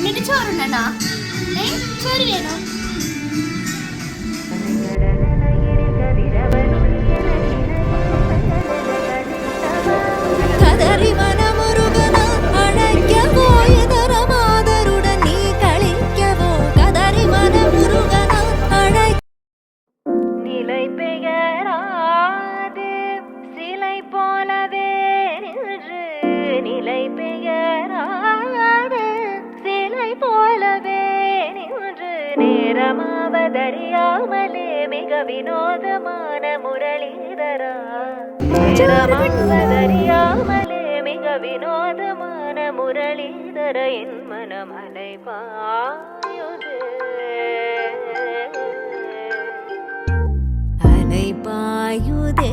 എന്നിട്ട് ചോറുണ്ടോ? ചോറ് വേണോ? நிலை பெயராது சிலை போலவே நின்று நிலை பெயராது சிலை போலவே நின்று நேரமாவதறியாமலே மிக வினோதமான முரளிதரா நேரமாவதறியாமலே மிக வினோதமான முரளிதர என் மனமலை பாயுது பாயுதே